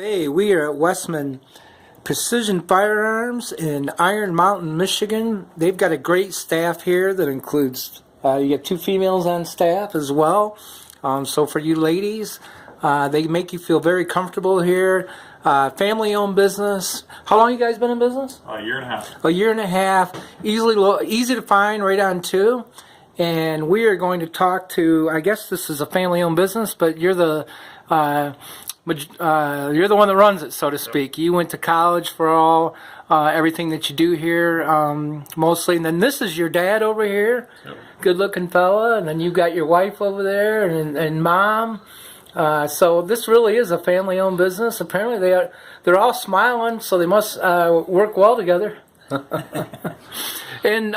Hey, we are at Westman Precision Firearms in Iron Mountain, Michigan. They've got a great staff here that includes, you get 2 females on staff as well. So for you ladies, they make you feel very comfortable here. Family-owned business. How long you guys been in business? A year and a half. A year and a half. Easy to find, right on 2. And we are going to talk to, I guess this is a family-owned business, but you're the one that runs it, so to speak. You went to college for everything that you do here, mostly. And then this is your dad over here, yep. Good-looking fella. And then you got your wife over there and mom. So this really is a family-owned business. Apparently they're all smiling, so they must work well together. And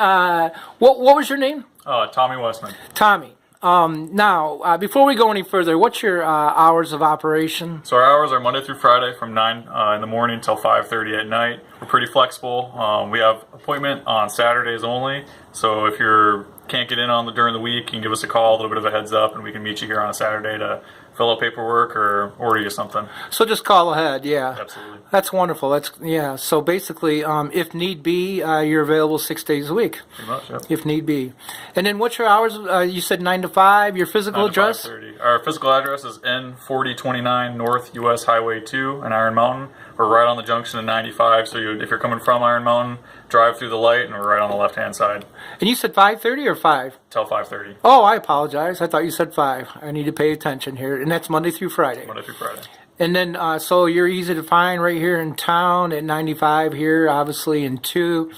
what was your name? Tommy Westman. Tommy. Now, before we go any further, what's your hours of operation? So our hours are Monday through Friday from 9 in the morning till 5:30 at night. We're pretty flexible. We have appointment on Saturdays only. So if you can't get in during the week, you can give us a call, a little bit of a heads up, and we can meet you here on a Saturday to fill out paperwork or order you something. So just call ahead, yeah. Absolutely. That's wonderful. Yeah. So basically, if need be, you're available 6 days a week. Pretty much, yep. If need be. And then what's your hours? You said 9 to 5. Your physical address? 5:30. Our physical address is N4029 North US Highway 2 in Iron Mountain. We're right on the junction of 95. So if you're coming from Iron Mountain, drive through the light, and we're right on the left-hand side. And you said 5:30 or 5? Till 5:30. Oh, I apologize. I thought you said 5. I need to pay attention here. And that's Monday through Friday. Monday through Friday. And then, so you're easy to find right here in town at 95 here, obviously in 2.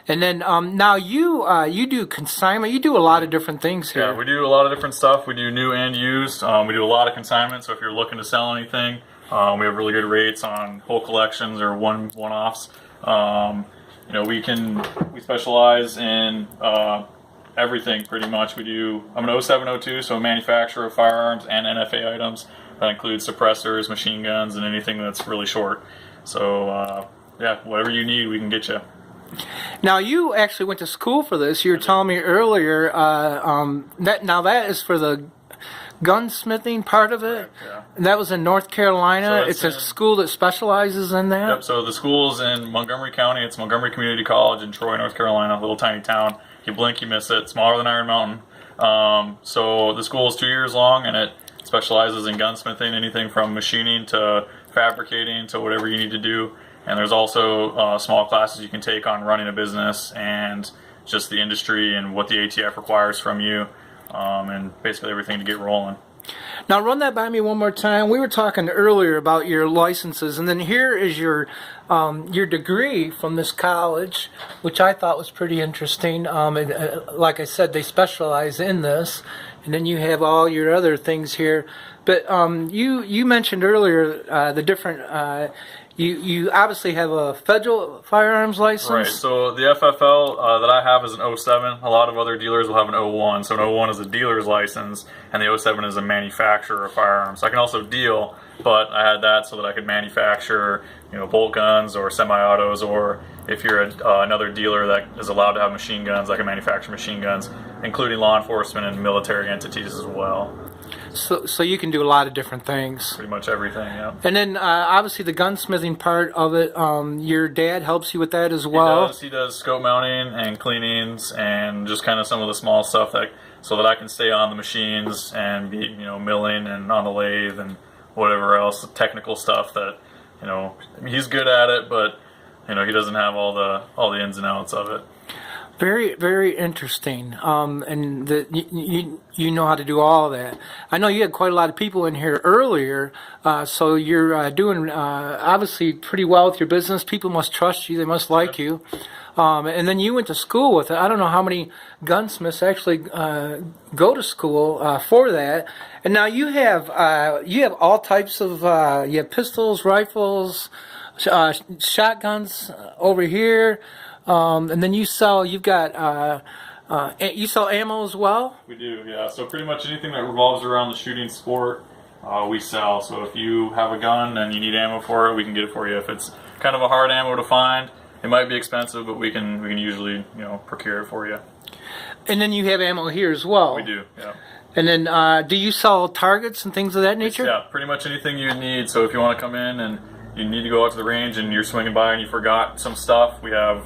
And then now you do consignment. You do a lot of different things here. Yeah, we do a lot of different stuff. We do new and used. We do a lot of consignment. So if you're looking to sell anything, we have really good rates on whole collections or one-offs. We specialize in everything pretty much. I'm an 0702, so a manufacturer of firearms and NFA items. That includes suppressors, machine guns, and anything that's really short. So whatever you need, we can get you. Now you actually went to school for this. You were telling me earlier that is for the gunsmithing part of it. Yeah. And that was in North Carolina. So it's a school that specializes in that. Yep. So the school's in Montgomery County. It's Montgomery Community College in Troy, North Carolina, a little tiny town. You blink, you miss it. Smaller than Iron Mountain. So the school is 2 years long, and it specializes in gunsmithing, anything from machining to fabricating to whatever you need to do. And there's also small classes you can take on running a business and just the industry and what the ATF requires from you, and basically everything to get rolling. Now run that by me one more time. We were talking earlier about your licenses, and then here is your degree from this college, which I thought was pretty interesting. Like I said, they specialize in this, and then you have all your other things here. But you mentioned earlier the different. You obviously have a federal firearms license. Right, so the FFL that I have is an 07. A lot of other dealers will have an 01. So an 01 is a dealer's license, and the 07 is a manufacturer of firearms. I can also deal, but I had that so that I could manufacture, bolt guns or semi-autos, or if you're another dealer that is allowed to have machine guns, I can manufacture machine guns, including law enforcement and military entities as well. So you can do a lot of different things. Pretty much everything, yeah. And then obviously the gunsmithing part of it, your dad helps you with that as well. He does scope mounting and cleanings and just kind of some of the small stuff so that I can stay on the machines and be milling and on the lathe and whatever else, the technical stuff that he's good at it, but he doesn't have all the ins and outs of it. Very, very interesting. And you know how to do all of that. I know you had quite a lot of people in here earlier, so you're doing obviously pretty well with your business. People must trust you. They must like you. And then you went to school with it. I don't know how many gunsmiths actually go to school for that. And now you have all types of you have pistols, rifles, shotguns over here. And then you sell ammo as well? We do, yeah. So pretty much anything that revolves around the shooting sport, we sell. So if you have a gun and you need ammo for it, we can get it for you. If it's kind of a hard ammo to find, it might be expensive, but we can usually procure it for you. And then you have ammo here as well? We do, yeah. And then do you sell targets and things of that nature? Yeah, pretty much anything you need. So if you want to come in and you need to go out to the range and you're swinging by and you forgot some stuff, we have,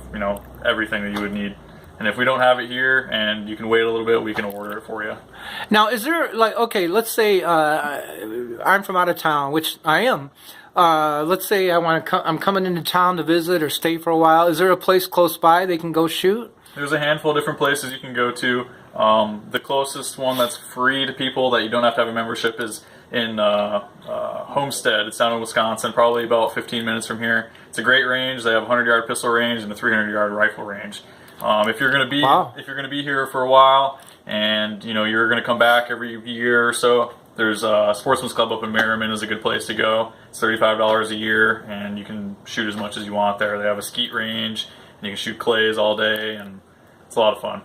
everything that you would need. And if we don't have it here and you can wait a little bit, we can order it for you. Now, is there, like, okay, let's say I'm from out of town, which I am. Let's say I'm coming into town to visit or stay for a while. Is there a place close by they can go shoot? There's a handful of different places you can go to. The closest one that's free to people that you don't have to have a membership is in Homestead. It's down in Wisconsin, probably about 15 minutes from here. It's a great range. They have a 100-yard pistol range and a 300-yard rifle range. If you're going to be here for a while, and you're going to come back every year or so, there's a Sportsman's Club up in Merriman is a good place to go. It's $35 a year, and you can shoot as much as you want there. They have a skeet range, and you can shoot clays all day, and it's a lot of fun.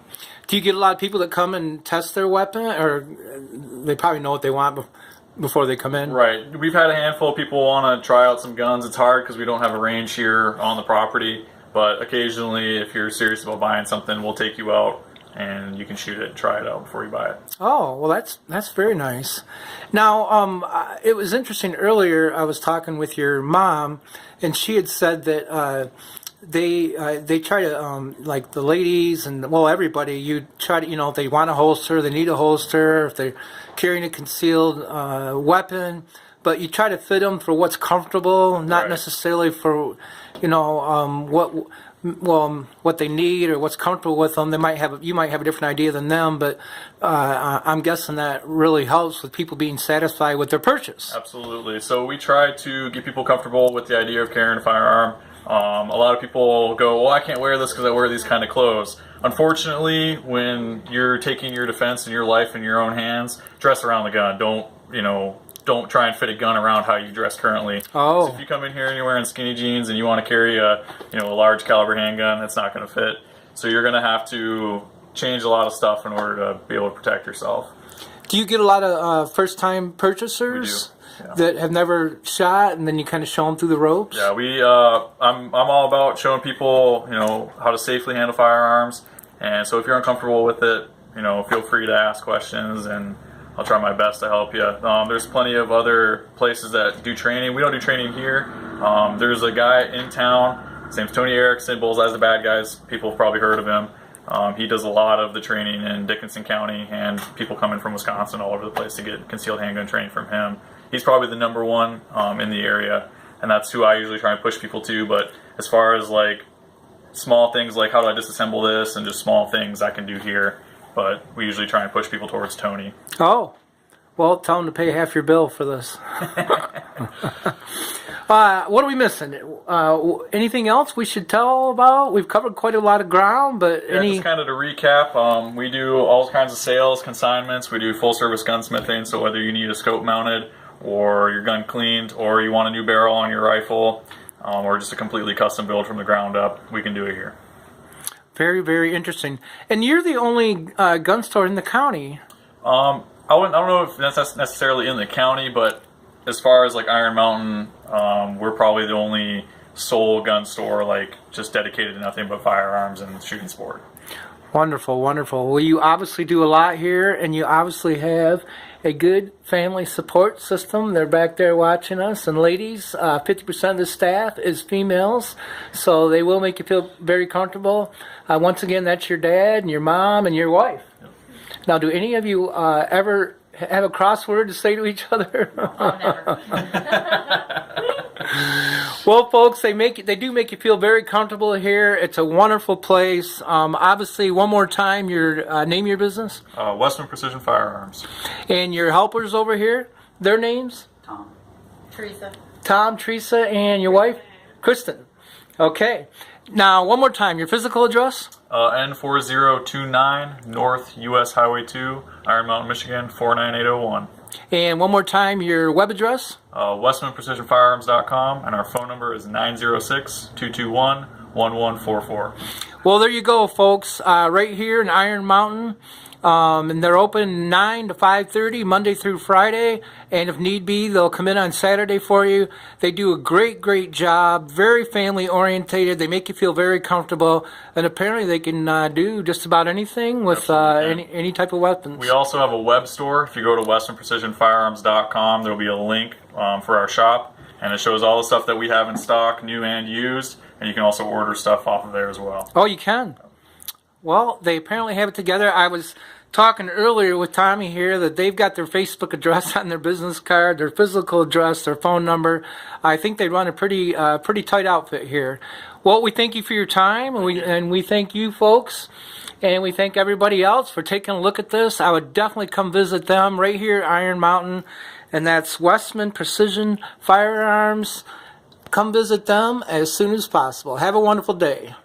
Do you get a lot of people that come and test their weapon, or they probably know what they want before they come in? Right. We've had a handful of people want to try out some guns. It's hard because we don't have a range here on the property. But occasionally, if you're serious about buying something, we'll take you out and you can shoot it and try it out before you buy it. Oh, well, that's very nice. Now, it was interesting earlier. I was talking with your mom, and she had said that they try to like the ladies and everybody. You try to if they want a holster, they need a holster. If they're carrying a concealed weapon. But you try to fit them for what's comfortable, not necessarily for, what they need or what's comfortable with them. You might have a different idea than them, but I'm guessing that really helps with people being satisfied with their purchase. Absolutely. So we try to get people comfortable with the idea of carrying a firearm. A lot of people go, well, I can't wear this because I wear these kind of clothes. Unfortunately, when you're taking your defense and your life in your own hands, dress around the gun. Don't try and fit a gun around how you dress currently. Oh. So if you come in here and you're wearing skinny jeans and you want to carry a large caliber handgun, that's not going to fit. So you're going to have to change a lot of stuff in order to be able to protect yourself. Do you get a lot of first-time purchasers that have never shot, and then you kind of show them through the ropes? Yeah, I'm all about showing people how to safely handle firearms. And so if you're uncomfortable with it, feel free to ask questions and I'll try my best to help you. There's plenty of other places that do training. We don't do training here. There's a guy in town. His name's Tony Erickson, Bullseye's the Bad Guys. People have probably heard of him. He does a lot of the training in Dickinson County, and people come in from Wisconsin all over the place to get concealed handgun training from him. He's probably the number one in the area, and that's who I usually try and push people to. But as far as like small things like how do I disassemble this and just small things I can do here. But we usually try and push people towards Tony. Oh, well, tell him to pay half your bill for this. What are we missing? Anything else we should tell about? We've covered quite a lot of ground, but just kind of to recap, we do all kinds of sales, consignments. We do full-service gunsmithing, so whether you need a scope mounted or your gun cleaned or you want a new barrel on your rifle or just a completely custom build from the ground up, we can do it here. Very, very interesting. And you're the only gun store in the county. I don't know if that's necessarily in the county, but as far as like Iron Mountain, we're probably the only sole gun store just dedicated to nothing but firearms and shooting sport. Wonderful, wonderful. Well, you obviously do a lot here, and you obviously have a good family support system. They're back there watching us. And ladies, 50% of the staff is females, so they will make you feel very comfortable. Once again, that's your dad and your mom and your wife. Yep. Now, do any of you ever have a crossword to say to each other? Oh, never. Well, folks, they do make you feel very comfortable here. It's a wonderful place. Obviously, one more time, name your business. Westman Precision Firearms. And your helpers over here, their names? Tom, Teresa, and your wife? Kristen. Okay. Now, one more time, your physical address? N4029 North US Highway 2, Iron Mountain, Michigan, 49801. And one more time, your web address? WestmanPrecisionFirearms.com, and our phone number is 906-221-1144. Well, there you go, folks. Right here in Iron Mountain. And they're open 9 to 5:30 Monday through Friday, and if need be, they'll come in on Saturday for you. They do a great, great job, very family orientated. They make you feel very comfortable, and apparently they can do just about anything with any type of weapons. We also have a web store. If you go to WestmanPrecisionFirearms.com, there'll be a link for our shop. and it shows all the stuff that we have in stock, new and used, and you can also order stuff off of there as well. Oh, you can. Well, they apparently have it together. I was talking earlier with Tommy here that they've got their Facebook address on their business card, their physical address, their phone number. I think they run a pretty tight outfit here. Well, we thank you for your time, and we thank you folks, and we thank everybody else for taking a look at this. I would definitely come visit them right here at Iron Mountain, and that's Westman Precision Firearms. Come visit them as soon as possible. Have a wonderful day.